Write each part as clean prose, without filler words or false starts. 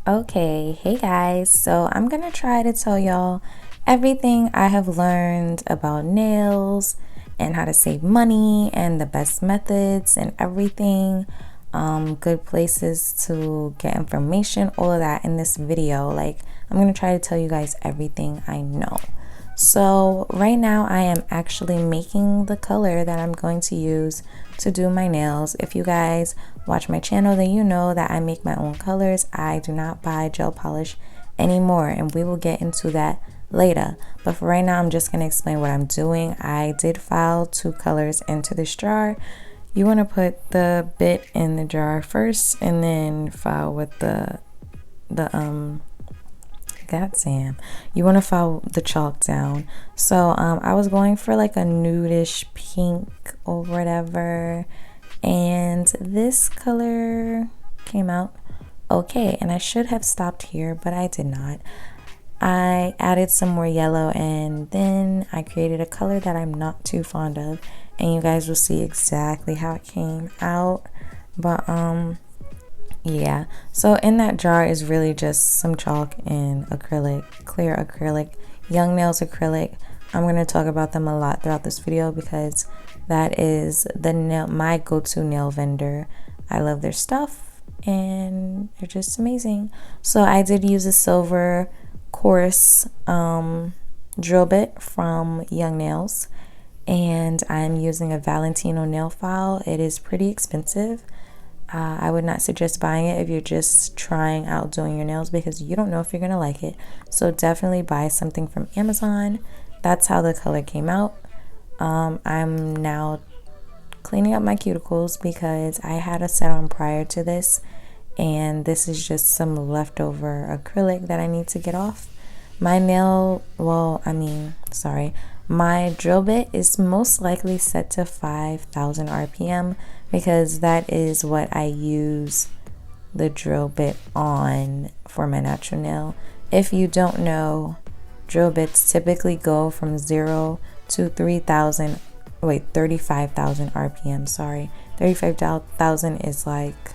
Okay, hey guys. So I'm gonna try to tell y'all everything I have learned about nails and how to save money and the best methods and everything. Good places to get information, all of that in this video. Like, I'm gonna try to tell you guys everything I know. So right now I am actually making the color that I'm going to use to do my nails. If you guys watch my channel, then you know that I make my own colors. I do not buy gel polish anymore, and we will get into that later. But for right now, I'm just going to explain what I'm doing. I did file 2 colors into this jar. You want to put the bit in the jar first and then file with the you want to file the chalk down. So I was going for like a nudish pink or whatever, and this color came out okay, and I should have stopped here, but I did not. I added some more yellow, and then I created a color that I'm not too fond of, and you guys will see exactly how it came out. But yeah, so in that jar is really just some chalk and acrylic, clear acrylic, Young Nails acrylic. I'm going to talk about them a lot throughout this video because that is my go-to nail vendor. I love their stuff and they're just amazing. So I did use a silver coarse drill bit from Young Nails, and I'm using a Valentino nail file. It is pretty expensive. I would not suggest buying it if you're just trying out doing your nails because you don't know if you're going to like it. So definitely buy something from Amazon. That's how the color came out. I'm now cleaning up my cuticles because I had a set on prior to this, and this is just some leftover acrylic that I need to get off. My my drill bit is most likely set to 5,000 RPM because that is what I use the drill bit on for my natural nail. If you don't know, drill bits typically go from 0 to 35,000 RPM. Sorry, 35,000 is like,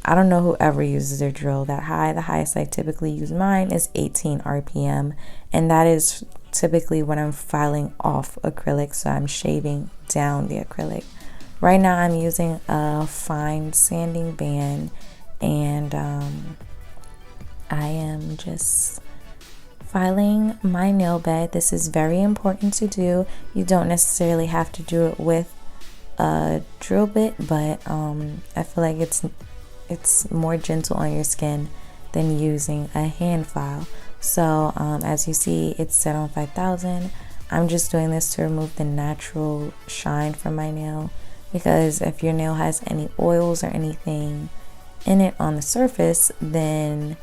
I don't know whoever uses their drill that high. The highest I typically use mine is 18 RPM, and that is typically when I'm filing off acrylic, so I'm shaving down the acrylic. Right now I'm using a fine sanding band, and I am just filing my nail bed. This is very important to do. You don't necessarily have to do it with a drill bit, but I feel like it's more gentle on your skin than using a hand file. So as you see, it's set on 5,000. I'm just doing this to remove the natural shine from my nail, because if your nail has any oils or anything in it on the surface, then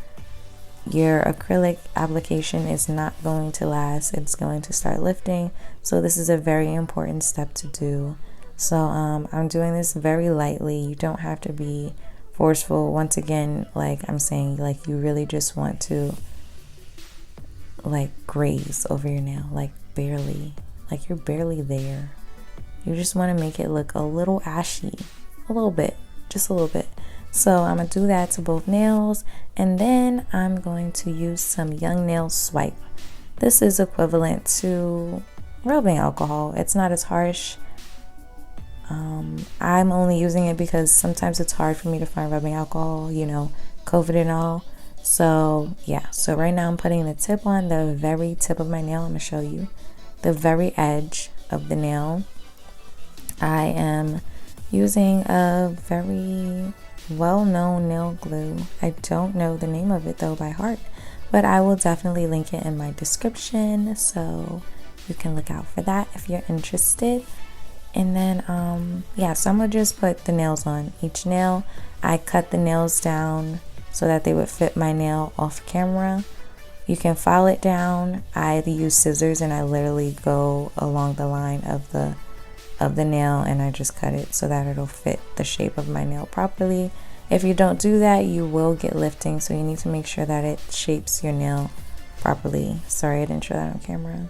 your acrylic application is not going to last. It's going to start lifting. So this is a very important step to do. So I'm doing this very lightly. You don't have to be forceful. Once again, like I'm saying, like you really just want to like graze over your nail, like barely, like you're barely there. You just want to make it look a little ashy, a little bit, just a little bit. So I'm gonna do that to both nails, and then I'm going to use some Young Nail Swipe. This is equivalent to rubbing alcohol. It's not as harsh. I'm only using it because sometimes it's hard for me to find rubbing alcohol, you know, COVID and all. So yeah, so right now I'm putting the tip on the very tip of my nail. I'm gonna show you the very edge of the nail. I am using a very well-known nail glue. I don't know the name of it though by heart, but I will definitely link it in my description, so you can look out for that if you're interested. And then yeah, so I'm gonna just put the nails on each nail. I cut the nails down so that they would fit my nail off camera. You can file it down. I use scissors and I literally go along the line of the nail and I just cut it so that it'll fit the shape of my nail properly. If you don't do that, you will get lifting, so you need to make sure that it shapes your nail properly. Sorry, I didn't show that on camera.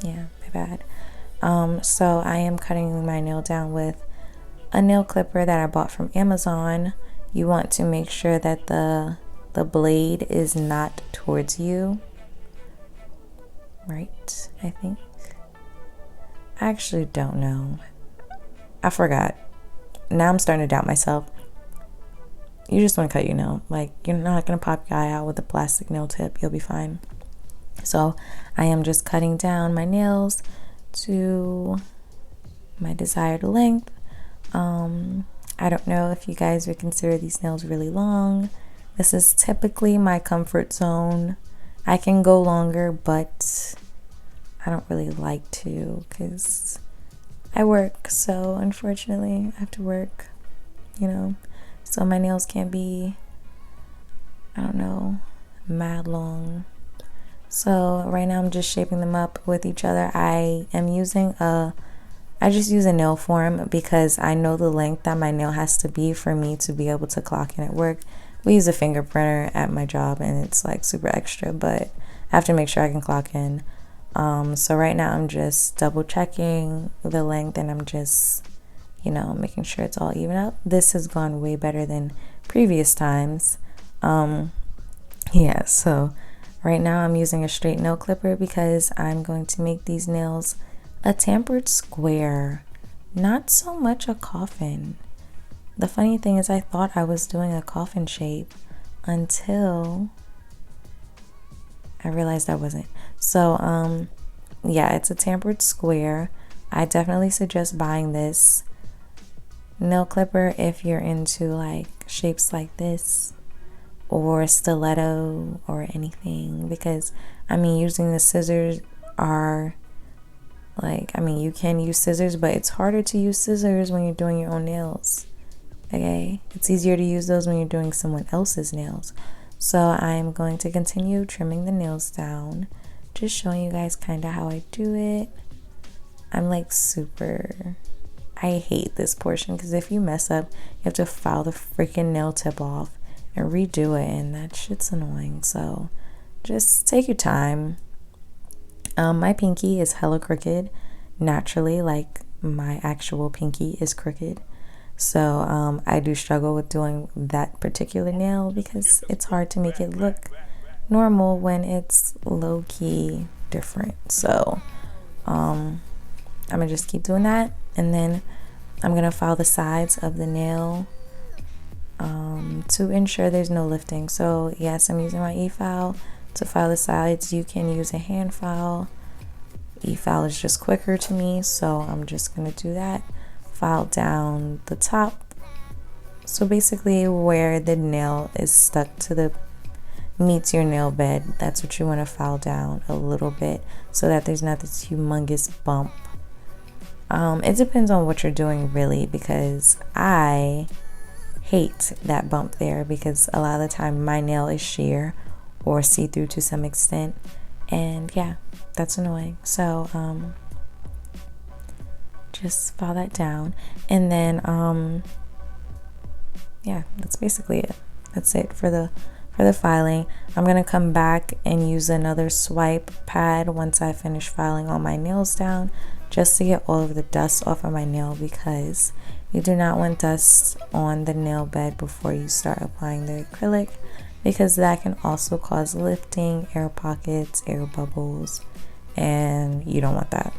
Yeah, my bad. So I am cutting my nail down with a nail clipper that I bought from Amazon. You want to make sure that the the blade is not towards you, right? I think. I actually don't know. I forgot. Now I'm starting to doubt myself. You just want to cut your nail. Like, you're not going to pop your eye out with a plastic nail tip. You'll be fine. So I am just cutting down my nails to my desired length. I don't know if you guys would consider these nails really long. This is typically my comfort zone. I can go longer, but I don't really like to because I work. So unfortunately, I have to work, you know. So my nails can't be, I don't know, mad long. So right now I'm just shaping them up with each other. I just use a nail form because I know the length that my nail has to be for me to be able to clock in at work. We use a finger printer at my job and it's like super extra, but I have to make sure I can clock in. So right now I'm just double checking the length and I'm just, making sure it's all even up. This has gone way better than previous times. So right now I'm using a straight nail clipper because I'm going to make these nails a tapered square, not so much a coffin. The funny thing is I thought I was doing a coffin shape until I realized I wasn't. So it's a tapered square. I definitely suggest buying this nail clipper if you're into like shapes like this or stiletto or anything, because using the scissors are you can use scissors, but it's harder to use scissors when you're doing your own nails. Okay, it's easier to use those when you're doing someone else's nails. So I'm going to continue trimming the nails down, just showing you guys kind of how I do it. I hate this portion because if you mess up, you have to file the freaking nail tip off and redo it, and that shit's annoying. So just take your time. My pinky is hella crooked naturally, like my actual pinky is crooked. So I do struggle with doing that particular nail because it's hard to make it look normal when it's low-key different. So I'm gonna just keep doing that, and then I'm gonna file the sides of the nail to ensure there's no lifting. So yes, I'm using my e-file to file the sides. You can use a hand file. E-file is just quicker to me, so I'm just gonna do that. File down the top, so basically where the nail is stuck to meets your nail bed, that's what you want to file down a little bit so that there's not this humongous bump. It depends on what you're doing really, because I hate that bump there because a lot of the time my nail is sheer or see-through to some extent, and yeah, that's annoying. So just file that down, and then that's basically it. That's it for the filing. I'm gonna come back and use another swipe pad once I finish filing all my nails down, just to get all of the dust off of my nail, because you do not want dust on the nail bed before you start applying the acrylic, because that can also cause lifting, air pockets, air bubbles, and you don't want that.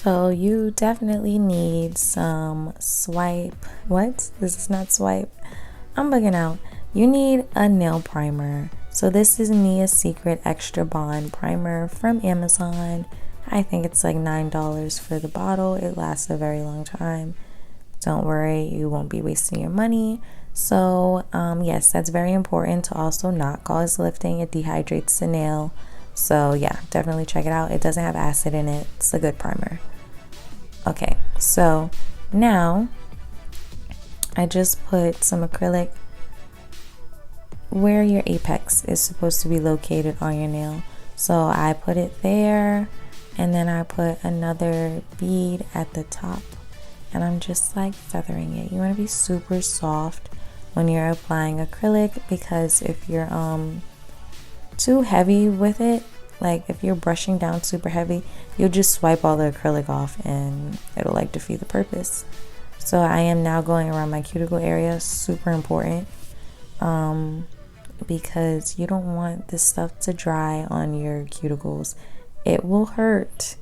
So you definitely need some swipe. What? This is not swipe. I'm bugging out. You need a nail primer. So this is Mia's Secret Extra Bond Primer from Amazon. I think it's like $9 for the bottle. It lasts a very long time. Don't worry, you won't be wasting your money. So yes, that's very important to also not cause lifting. It dehydrates the nail. So yeah, definitely check it out. It doesn't have acid in it. It's a good primer. Okay, so now I just put some acrylic where your apex is supposed to be located on your nail. So I put it there, and then I put another bead at the top, and I'm just like feathering it. You want to be super soft when you're applying acrylic, because if you're too heavy with it, like if you're brushing down super heavy, you'll just swipe all the acrylic off and it'll like defeat the purpose. So I am now going around my cuticle area. Super important, because you don't want this stuff to dry on your cuticles. It will hurt,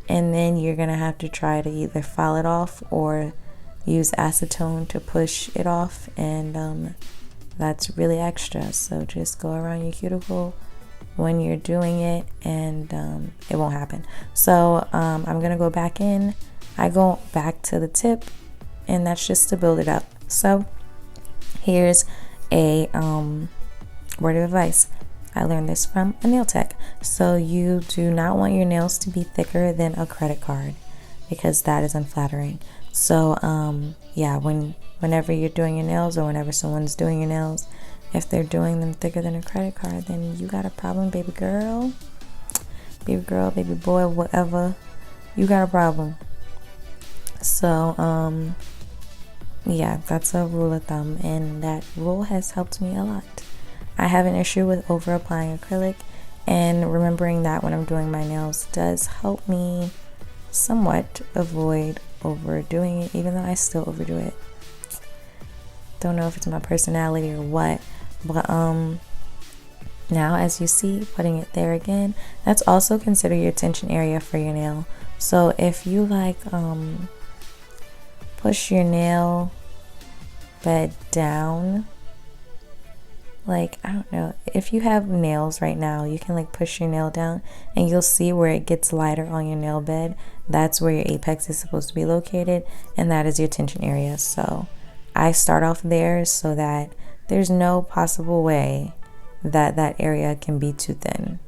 and then you're gonna have to try to either file it off or use acetone to push it off, and that's really extra. So just go around your cuticle when you're doing it, and it won't happen. So I'm gonna go back in. I go back to the tip, and that's just to build it up. So here's a word of advice. I learned this from a nail tech. So you do not want your nails to be thicker than a credit card, because that is unflattering. So yeah, whenever you're doing your nails, or whenever someone's doing your nails, if they're doing them thicker than a credit card, then you got a problem, baby girl, baby boy, whatever. You got a problem. So yeah, that's a rule of thumb, and that rule has helped me a lot. I have an issue with over applying acrylic, and remembering that when I'm doing my nails does help me somewhat avoid overdoing it, even though I still overdo it. Don't know if it's my personality or what, but now as you see, putting it there again, that's also considered your tension area for your nail. So if you like push your nail bed down, like, I don't know, if you have nails right now, you can like push your nail down and you'll see where it gets lighter on your nail bed. That's where your apex is supposed to be located, and that is your tension area. So I start off there so that there's no possible way that that area can be too thin,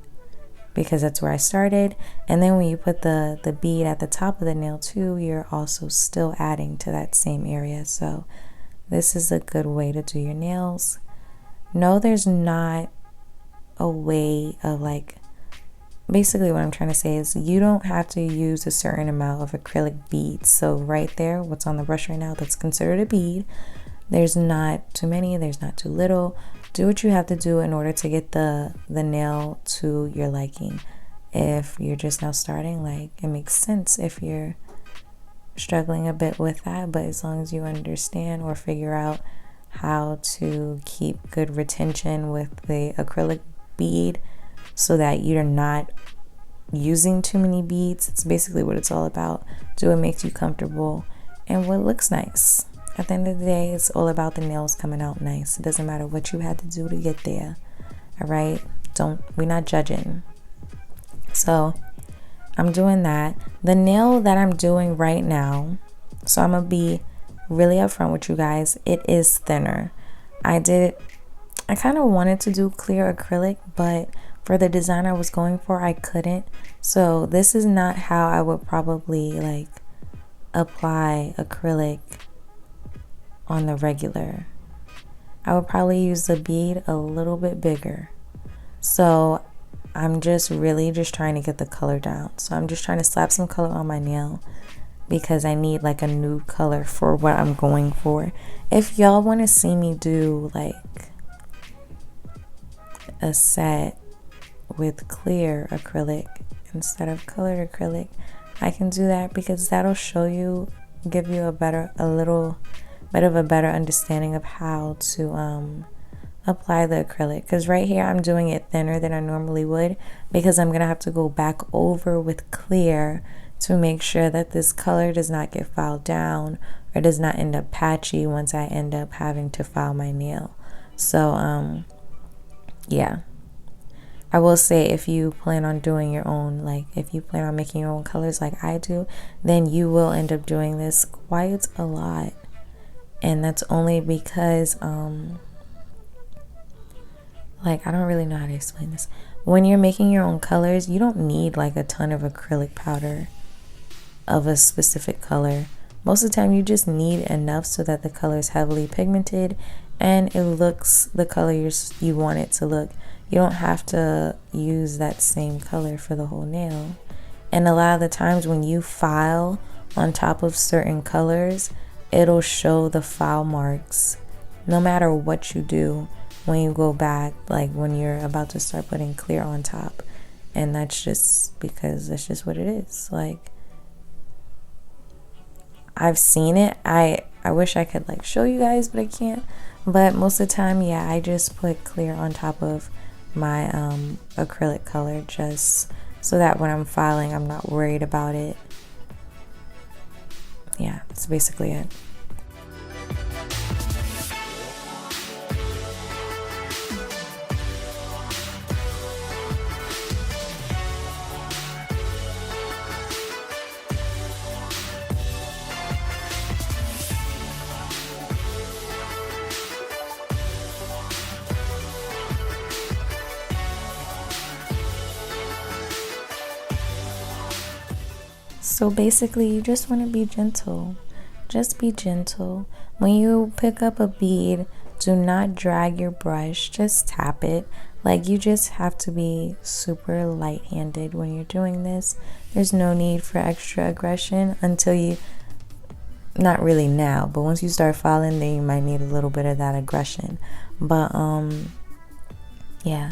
because that's where I started. And then when you put the bead at the top of the nail too, you're also still adding to that same area. So this is a good way to do your nails. No, there's not a way of like, basically what I'm trying to say is you don't have to use a certain amount of acrylic beads. So right there, what's on the brush right now, that's considered a bead. There's not too many, there's not too little. Do what you have to do in order to get the nail to your liking. If you're just now starting, like, it makes sense if you're struggling a bit with that, but as long as you understand or figure out how to keep good retention with the acrylic bead so that you're not using too many beads, it's basically what it's all about. Do what makes you comfortable and what looks nice. At the end of the day, it's all about the nails coming out nice. It doesn't matter what you had to do to get there. All right? We're not judging. So I'm doing that. The nail that I'm doing right now, so I'm gonna be really upfront with you guys, it is thinner. I kind of wanted to do clear acrylic, but for the design I was going for, I couldn't. So this is not how I would probably like apply acrylic on the regular. I would probably use the bead a little bit bigger. So I'm just really just trying to get the color down. So I'm just trying to slap some color on my nail, because I need like a nude color for what I'm going for. If y'all want to see me do like a set with clear acrylic instead of colored acrylic, I can do that, because that'll show you, give you a little bit of a better understanding of how to apply the acrylic. Because right here I'm doing it thinner than I normally would, because I'm gonna have to go back over with clear to make sure that this color does not get filed down or does not end up patchy once I end up having to file my nail. So yeah, I will say, if you plan on doing your own, like if you plan on making your own colors like I do, then you will end up doing this quite a lot. And that's only because like, I don't really know how to explain this. When you're making your own colors, you don't need like a ton of acrylic powder of a specific color. Most of the time you just need enough so that the color is heavily pigmented and it looks the color you want it to look. You don't have to use that same color for the whole nail. And a lot of the times when you file on top of certain colors, it'll show the file marks no matter what you do when you go back, like when you're about to start putting clear on top. And that's just because that's just what it is. Like, I've seen it. I wish I could like show you guys, but I can't. But most of the time, yeah, I just put clear on top of my acrylic color, just so that when I'm filing, I'm not worried about it. Yeah, that's basically it. So basically, you just want to be gentle. Just be gentle. When you pick up a bead, do not drag your brush. Just tap it. Like, you just have to be super light-handed when you're doing this. There's no need for extra aggression until you, not really now, but once you start filing, then you might need a little bit of that aggression. But yeah,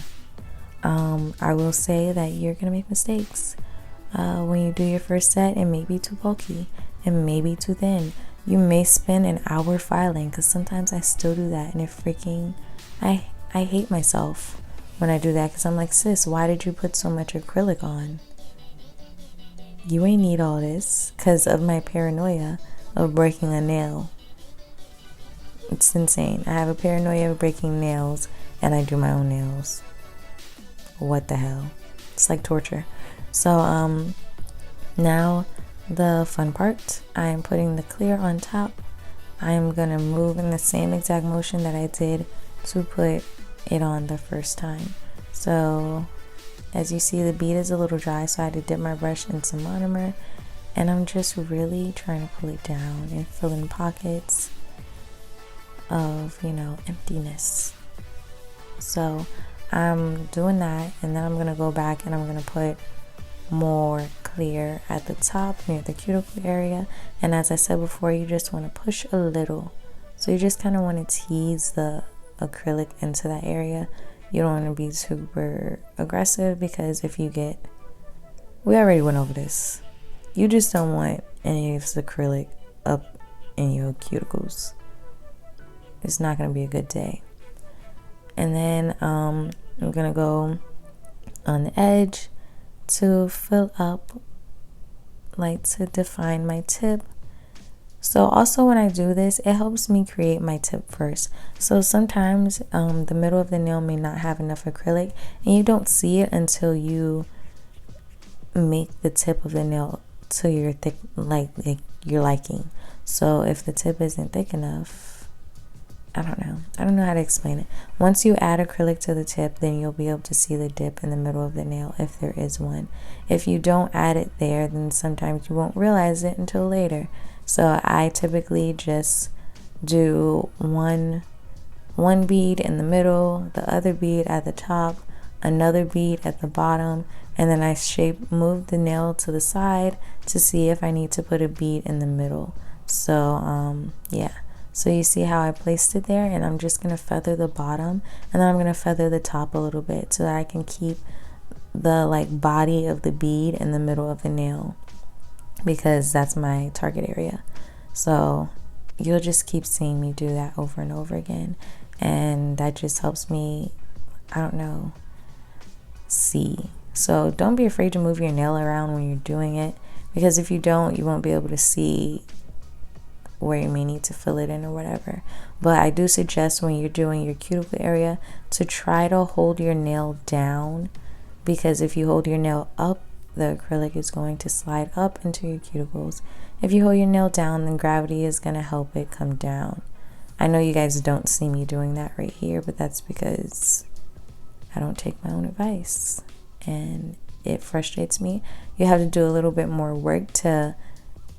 I will say that you're gonna make mistakes. When you do your first set, it may be too bulky, it may be too thin. You may spend an hour filing, because sometimes I still do that, and it freaking, I hate myself when I do that, because I'm like, sis, why did you put so much acrylic on? You ain't need all this, because of my paranoia of breaking a nail. It's insane. I have a paranoia of breaking nails, and I do my own nails. What the hell? It's like torture. So now the fun part, I am putting the clear on top. I am gonna move in the same exact motion that I did to put it on the first time. So as you see, the bead is a little dry, so I had to dip my brush in some monomer, and I'm just really trying to pull it down and fill in pockets of, you know, emptiness. So I'm doing that, and then I'm gonna go back and I'm gonna put more clear at the top near the cuticle area. And as I said before, you just want to push a little, so you just kind of want to tease the acrylic into that area. You don't want to be super aggressive, because if you get, we already went over this, you just don't want any of this acrylic up in your cuticles. It's not going to be a good day. And then I'm gonna go on the edge to fill up, like to define my tip. So also when I do this, it helps me create my tip first. So sometimes the middle of the nail may not have enough acrylic, and you don't see it until you make the tip of the nail to your thick, like your liking. So if the tip isn't thick enough, I don't know how to explain it. Once you add acrylic to the tip, then you'll be able to see the dip in the middle of the nail, if there is one. If you don't add it there, then sometimes you won't realize it until later. So I typically just do one bead in the middle, the other bead at the top, another bead at the bottom, and then I move the nail to the side to see if I need to put a bead in the middle. So yeah. So you see how I placed it there, and I'm just going to feather the bottom, and then I'm going to feather the top a little bit so that I can keep the like body of the bead in the middle of the nail, because that's my target area. So you'll just keep seeing me do that over and over again, and that just helps me, I don't know, see. So don't be afraid to move your nail around when you're doing it. because if you don't, you won't be able to see where you may need to fill it in or whatever. But I do suggest when you're doing your cuticle area to try to hold your nail down, because if you hold your nail up, the acrylic is going to slide up into your cuticles. If you hold your nail down, then gravity is going to help it come down. I know you guys don't see me doing that right here, but that's because I don't take my own advice and it frustrates me. You have to do a little bit more work to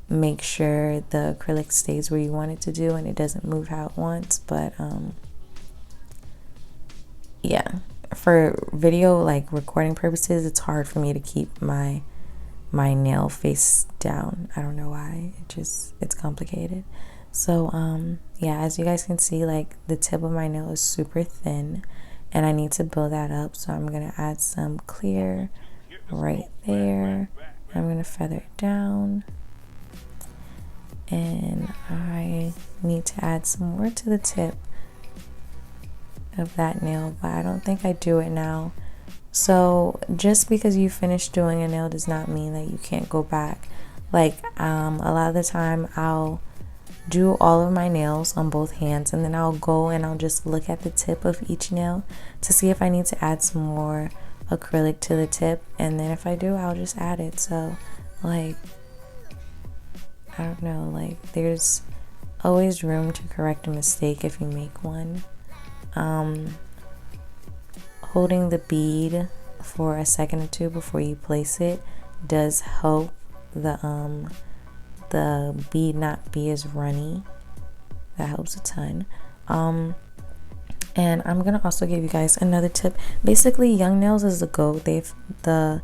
make sure the acrylic stays where you want it to do and it doesn't move how it wants. But yeah, for video like recording purposes, it's hard for me to keep my nail face down. I don't know why. It's complicated. So yeah, as you guys can see, like the tip of my nail is super thin and I need to build that up. So I'm gonna add some clear right there. I'm gonna feather it down, and I need to add some more to the tip of that nail, but I don't think I do it now. So just because you finish doing a nail does not mean that you can't go back. Like a lot of the time I'll do all of my nails on both hands, and then I'll go and I'll just look at the tip of each nail to see if I need to add some more acrylic to the tip, and then if I do, I'll just add it. So like, I don't know, like there's always room to correct a mistake if you make one. Holding the bead for a second or two before you place it does help the bead not be as runny. That helps a ton. And I'm gonna also give you guys another tip. Basically, Young Nails is the GOAT. God,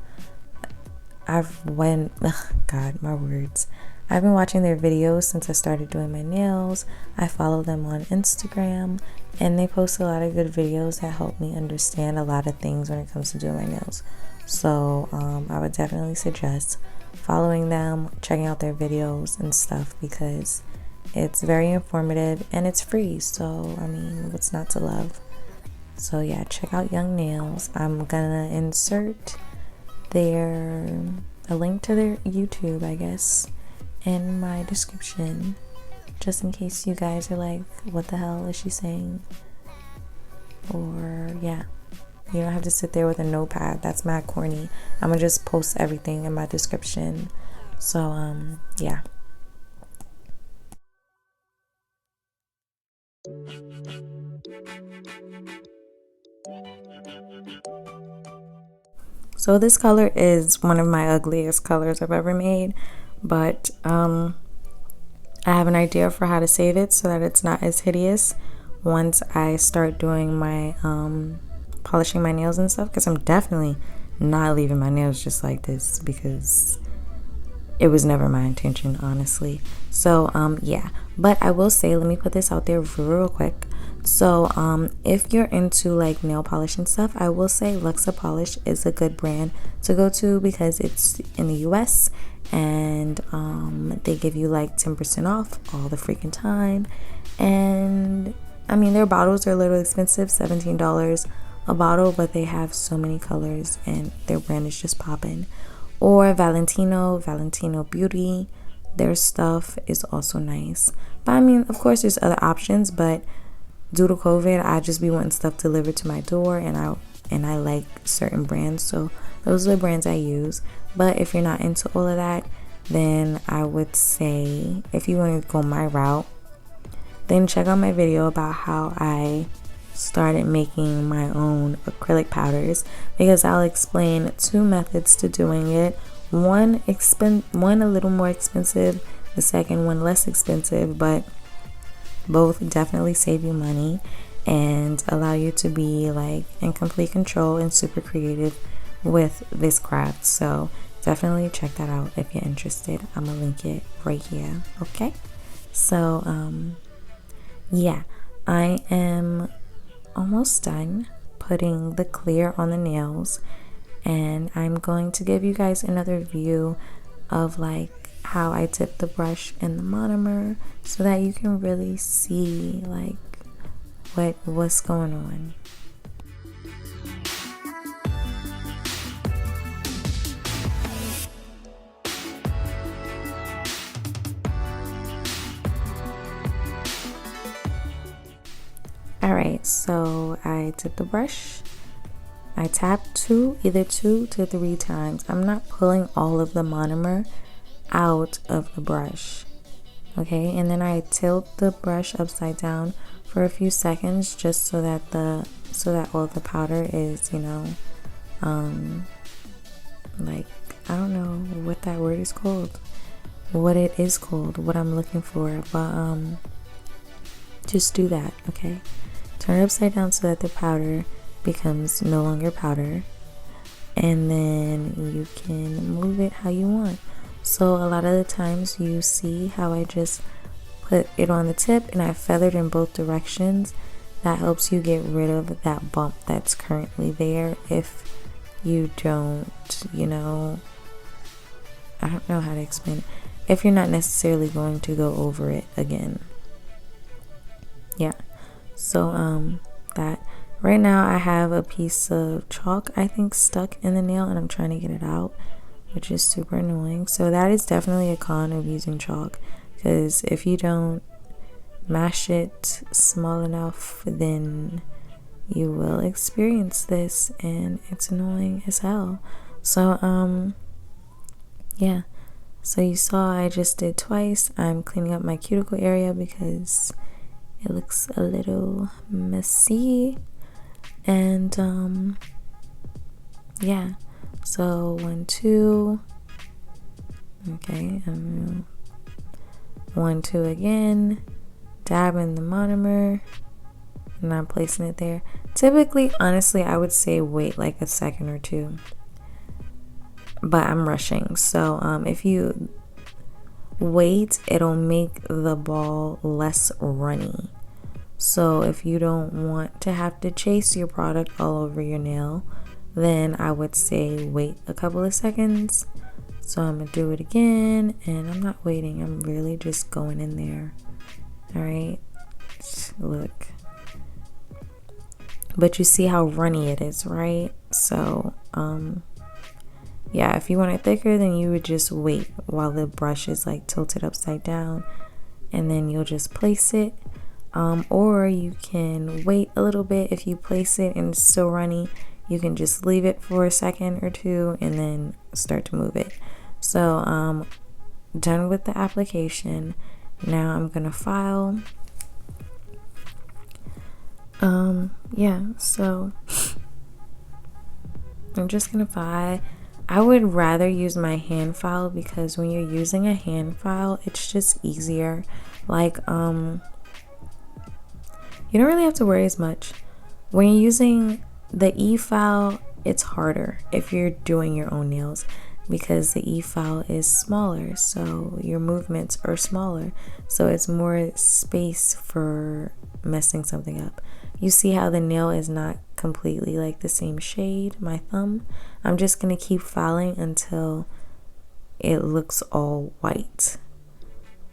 my words. I've been watching their videos since I started doing my nails. I follow them on Instagram, and they post a lot of good videos that help me understand a lot of things when it comes to doing my nails. So I would definitely suggest following them, checking out their videos and stuff, because it's very informative and it's free. So I mean, what's not to love? So yeah, check out Young Nails. I'm gonna insert a link to their YouTube, I guess, in my description, just in case you guys are like, what the hell is she saying? Or yeah, you don't have to sit there with a notepad. That's mad corny. I'm gonna just post everything in my description. So yeah. So this color is one of my ugliest colors I've ever made, but I have an idea for how to save it so that it's not as hideous once I start doing my polishing my nails and stuff, because I'm definitely not leaving my nails just like this, because it was never my intention, honestly. So yeah, but I will say, let me put this out there real quick. So if you're into like nail polish and stuff, I will say Luxa Polish is a good brand to go to, because it's in the US and they give you like 10% off all the freaking time. And I mean, their bottles are a little expensive, $17 a bottle, but they have so many colors and their brand is just popping. Or Valentino Beauty, their stuff is also nice. But I mean, of course there's other options, but due to COVID, I just be wanting stuff delivered to my door, and I like certain brands, so those are the brands I use. But if you're not into all of that, then I would say, if you want to go my route, then check out my video about how I started making my own acrylic powders, because I'll explain 2 methods to doing it. One a little more expensive, the second one less expensive, but both definitely save you money and allow you to be like in complete control and super creative with this craft. So definitely check that out if you're interested. I'm gonna link it right here. Okay, so yeah, I am almost done putting the clear on the nails, and I'm going to give you guys another view of like how I dip the brush in the monomer, so that you can really see like what's going on. All right, so I took the brush, I tapped either 2 to 3 times. I'm not pulling all of the monomer out of the brush. Okay, and then I tilt the brush upside down for a few seconds just so that all the powder is, like, I don't know what that word is called, what it is called, what I'm looking for, but just do that. Okay, turn it upside down so that the powder becomes no longer powder, and then you can move it how you want. So a lot of the times you see how I just put it on the tip and I feathered in both directions. That helps you get rid of that bump that's currently there if you don't, I don't know how to explain it, if you're not necessarily going to go over it again. Yeah, so that right now I have a piece of chalk, I think, stuck in the nail, and I'm trying to get it out, which is super annoying. So that is definitely a con of using chalk, because if you don't mash it small enough, then you will experience this, and it's annoying as hell. So yeah, so you saw I just did twice. I'm cleaning up my cuticle area because it looks a little messy, and yeah, so 1, 2, okay, 1, 2 again, dab in the monomer, and I'm placing it there. Typically, honestly, I would say wait like a second or two, but I'm rushing. So if you wait, it'll make the ball less runny. So if you don't want to have to chase your product all over your nail, then I would say wait a couple of seconds. So I'm gonna do it again, and I'm not waiting, I'm really just going in there. All right, look, but you see how runny it is, right? So yeah, if you want it thicker, then you would just wait while the brush is like tilted upside down, and then you'll just place it. Or you can wait a little bit. If you place it and it's still runny, you can just leave it for a second or two and then start to move it. So done with the application. Now I'm gonna file. Yeah, so I'm just gonna file. I would rather use my hand file, because when you're using a hand file, it's just easier. Like you don't really have to worry as much. When you're using the e-file, it's harder if you're doing your own nails, because the e-file is smaller, so your movements are smaller, so it's more space for messing something up. You see how the nail is not completely like the same shade, my thumb? I'm just gonna keep filing until it looks all white.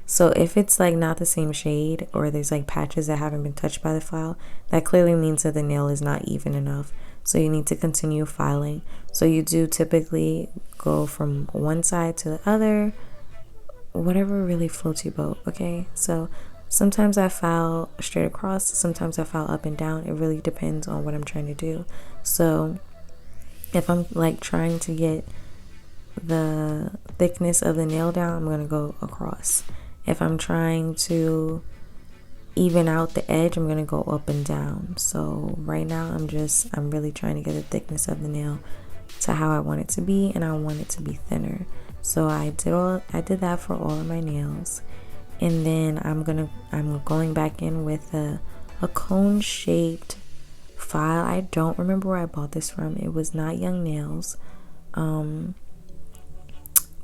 So if it's like not the same shade, or there's like patches that haven't been touched by the file, that clearly means that the nail is not even enough. So you need to continue filing. So you do typically go from one side to the other, whatever really floats your boat, okay? So sometimes I file straight across, sometimes I file up and down. It really depends on what I'm trying to do. So if I'm like trying to get the thickness of the nail down, I'm gonna go across. If I'm trying to even out the edge, I'm gonna go up and down. So right now I'm really trying to get the thickness of the nail to how I want it to be, and I want it to be thinner. So I did that for all of my nails, and then I'm going back in with a cone shaped file. I don't remember where I bought this from. It was not Young Nails.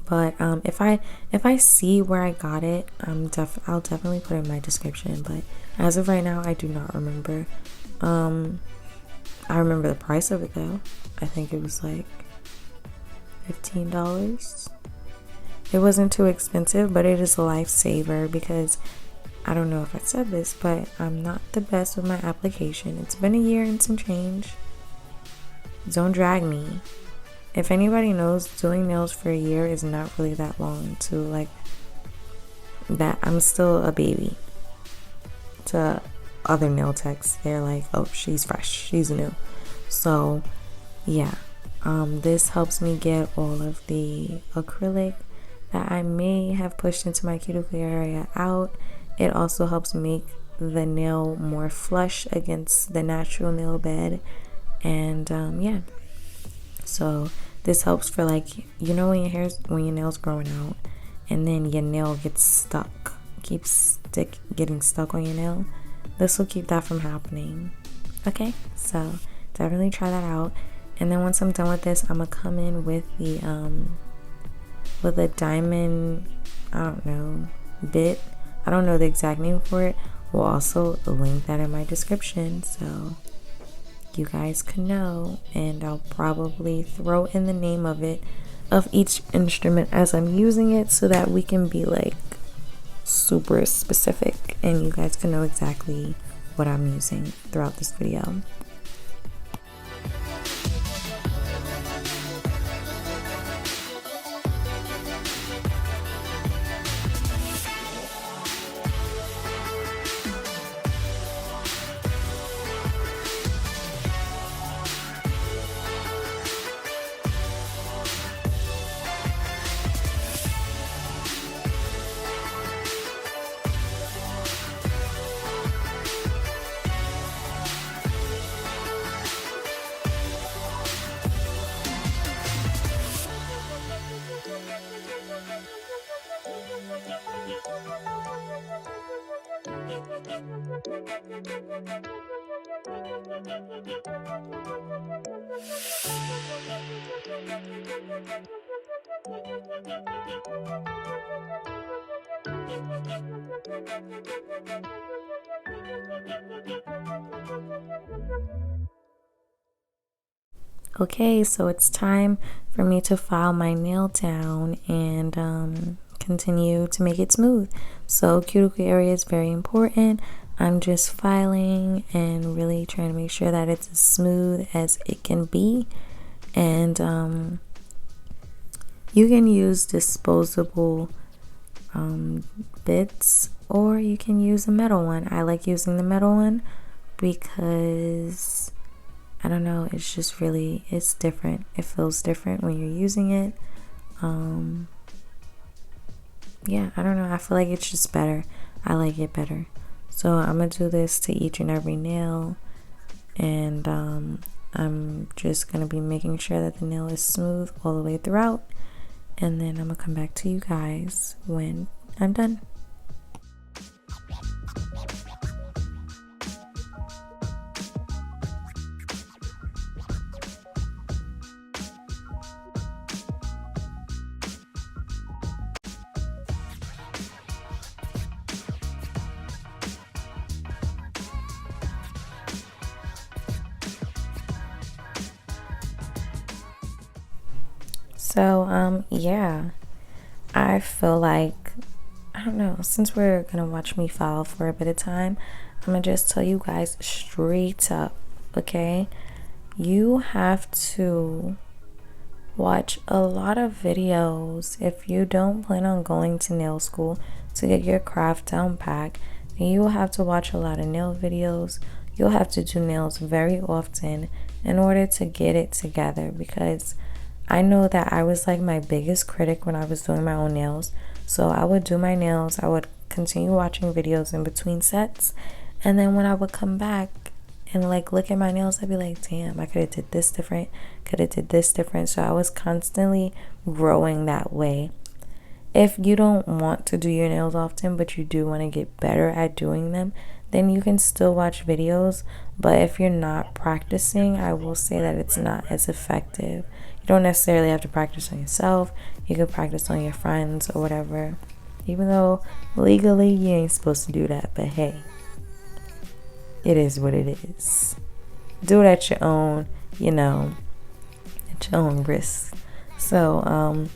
But if I see where I got it, I'll definitely put it in my description. But as of right now, I do not remember. I remember the price of it though. I think it was like $15. It wasn't too expensive, but it is a lifesaver, because I don't know if I said this, but I'm not the best with my application. It's been a year and some change. Don't drag me. If anybody knows, doing nails for a year is not really that long to like that. I'm still a baby to other nail techs, they're like, oh, she's fresh, she's new. So yeah, this helps me get all of the acrylic that I may have pushed into my cuticle area out. It also helps make the nail more flush against the natural nail bed. And yeah, so this helps for, like, you know, when your nail's growing out and then your nail gets stuck, getting stuck on your nail. This will keep that from happening. Okay, so definitely try that out. And then once I'm done with this, I'm gonna come in with the with a diamond, I don't know, bit. I don't know the exact name for it. We'll also link that in my description so you guys can know, and I'll probably throw in the name of each instrument as I'm using it, so that we can be like super specific and you guys can know exactly what I'm using throughout this video. Okay, so it's time for me to file my nail down and continue to make it smooth. So cuticle area is very important. I'm just filing and really trying to make sure that it's as smooth as it can be. And you can use disposable bits, or you can use a metal one. I like using the metal one because, I don't know, it's just really, it's different. It feels different when you're using it. Yeah, I don't know, I feel like it's just better. I like it better. So I'm gonna do this to each and every nail, and I'm just gonna be making sure that the nail is smooth all the way throughout, and then I'm gonna come back to you guys when I'm done. So yeah, I feel like, I don't know, since we're gonna watch me file for a bit of time, I'm gonna just tell you guys straight up, okay? You have to watch a lot of videos if you don't plan on going to nail school to get your craft down pat. Then you will have to watch a lot of nail videos. You'll have to do nails very often in order to get it together, because I know that I was like my biggest critic when I was doing my own nails. So I would do my nails, I would continue watching videos in between sets, and then when I would come back and like look at my nails, I'd be like, damn, I could have did this different, could have did this different. So I was constantly growing that way. If you don't want to do your nails often, but you do want to get better at doing them, then you can still watch videos. But if you're not practicing, I will say that it's not as effective. You don't necessarily have to practice on yourself. You can practice on your friends or whatever. Even though legally you ain't supposed to do that, but hey, it is what it is. Do it at your own, at your own risk. So,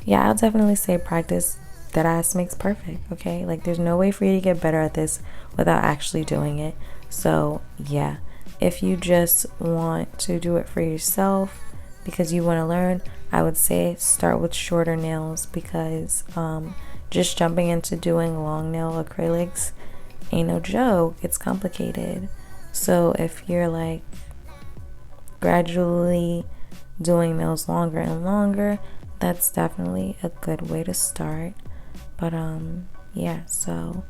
yeah, I'll definitely say practice. That ass makes perfect, okay? Like, there's no way for you to get better at this without actually doing it. So, yeah, if you just want to do it for yourself because you want to learn, I would say start with shorter nails, because just jumping into doing long nail acrylics, ain't no joke, it's complicated. So if you're like gradually doing nails longer and longer, that's definitely a good way to start. But yeah, so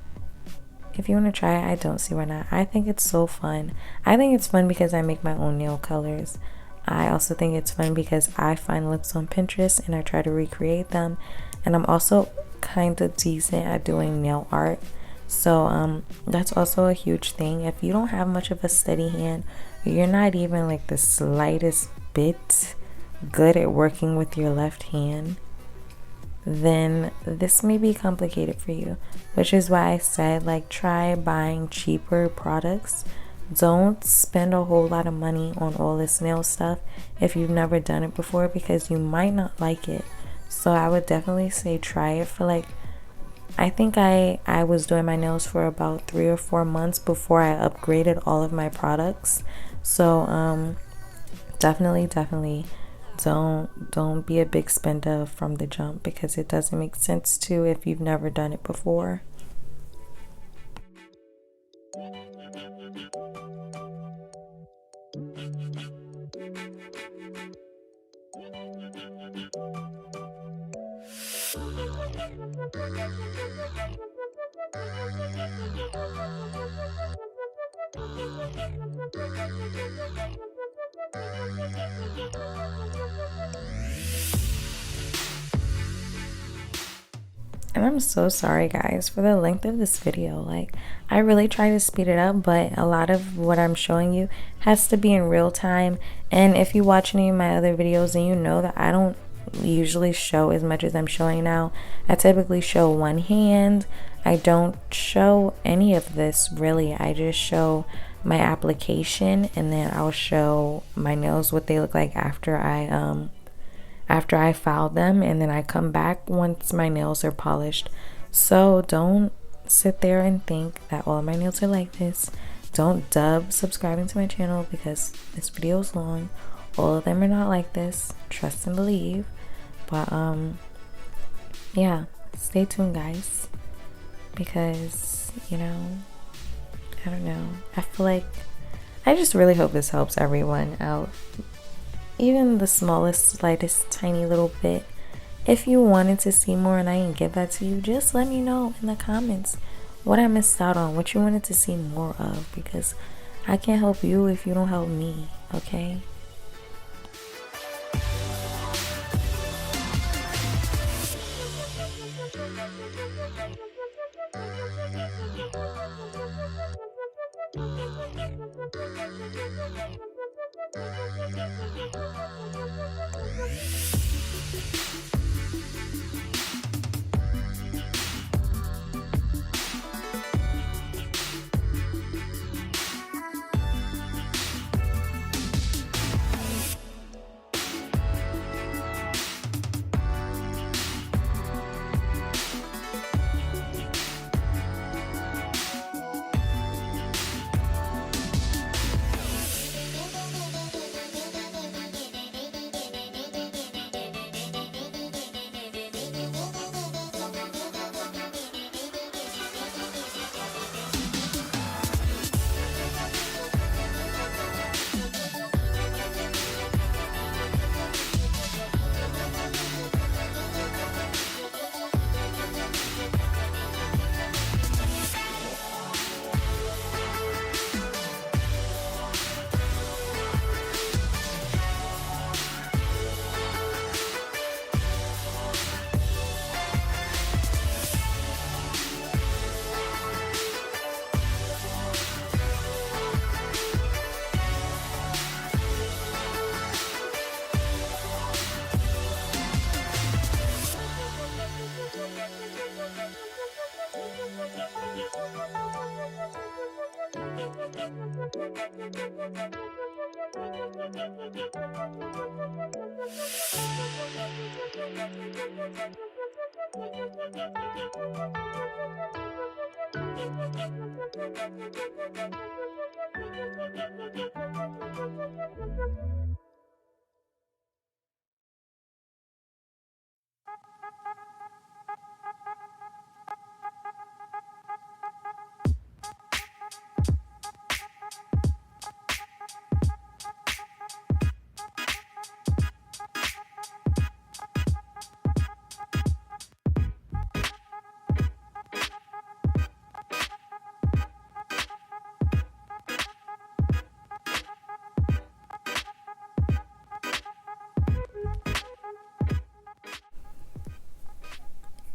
if you want to try it, I don't see why not. I think it's so fun. I think it's fun because I make my own nail colors. I also think it's fun because I find looks on Pinterest and I try to recreate them. And I'm also kind of decent at doing nail art. So that's also a huge thing. If you don't have much of a steady hand, you're not even like the slightest bit good at working with your left hand, then this may be complicated for you, which is why I said like try buying cheaper products. Don't spend a whole lot of money on all this nail stuff if you've never done it before, because you might not like it. So I would definitely say try it for like, I think I was doing my nails for about 3 or 4 months before I upgraded all of my products. So definitely don't be a big spender from the jump, because it doesn't make sense to if you've never done it before. And I'm so sorry guys for the length of this video. Like, I really try to speed it up, but a lot of what I'm showing you has to be in real time. And if you watch any of my other videos, then you know that I don't usually show as much as I'm showing now. I typically show one hand. I don't show any of this really. I just show my application, and then I'll show my nails, what they look like after I file them, and then I come back once my nails are polished. So don't sit there and think that all of my nails are like this. Don't dub subscribing to my channel because this video is long. All of them are not like this. Trust and believe. But yeah, stay tuned guys, because I don't know. I feel like I just really hope this helps everyone out, even the smallest, slightest, tiny little bit. If you wanted to see more and I didn't give that to you, just let me know in the comments what I missed out on, what you wanted to see more of, because I can't help you if you don't help me, okay?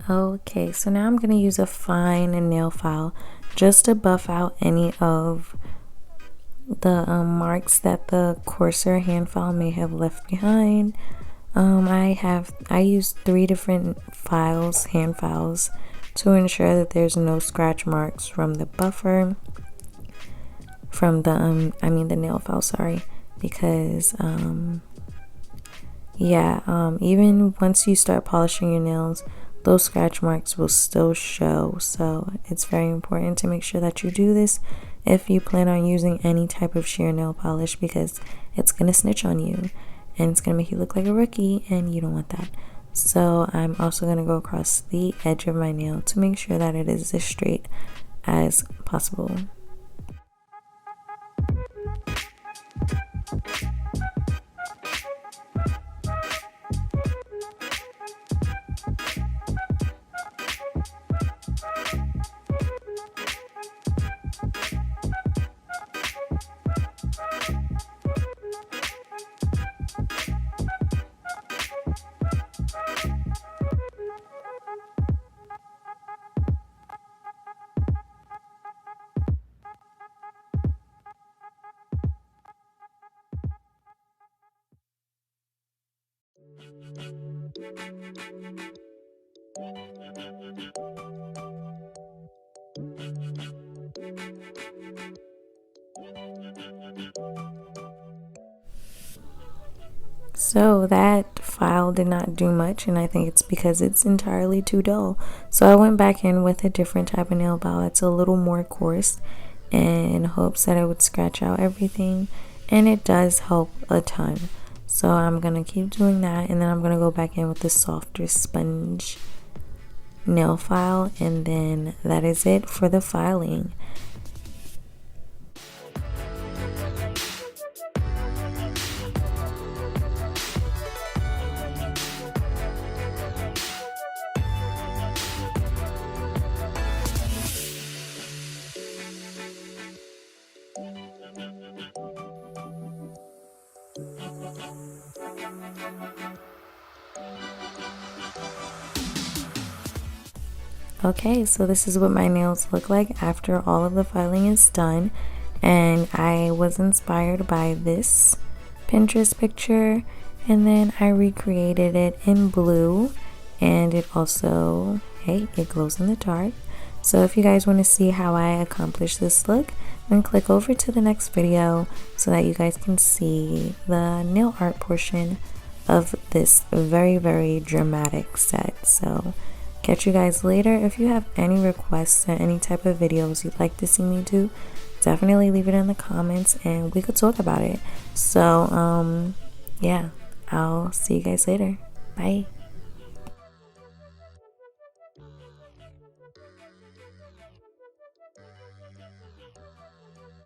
Okay, so now I'm going to use a fine nail file just to buff out any of the marks that the coarser hand file may have left behind. I used 3 different hand files, to ensure that there's no scratch marks from the buffer, from the the nail file, sorry, because even once you start polishing your nails, those scratch marks will still show. So it's very important to make sure that you do this if you plan on using any type of sheer nail polish, because it's gonna snitch on you and it's gonna make you look like a rookie, and you don't want that. So I'm also gonna go across the edge of my nail to make sure that it is as straight as possible. So that file did not do much, and I think it's because it's entirely too dull. So I went back in with a different type of nail file that's a little more coarse, in hopes that it would scratch out everything, and it does help a ton. So I'm gonna keep doing that, and then I'm gonna go back in with the softer sponge nail file, and then that is it for the filing. Okay, so this is what my nails look like after all of the filing is done, and I was inspired by this Pinterest picture, and then I recreated it in blue, and it also, hey, it glows in the dark. So if you guys want to see how I accomplish this look, then click over to the next video so that you guys can see the nail art portion of this very, very dramatic set. So catch you guys later. If you have any requests or any type of videos you'd like to see me do, definitely leave it in the comments and we could talk about it. So yeah, I'll see you guys later. Bye.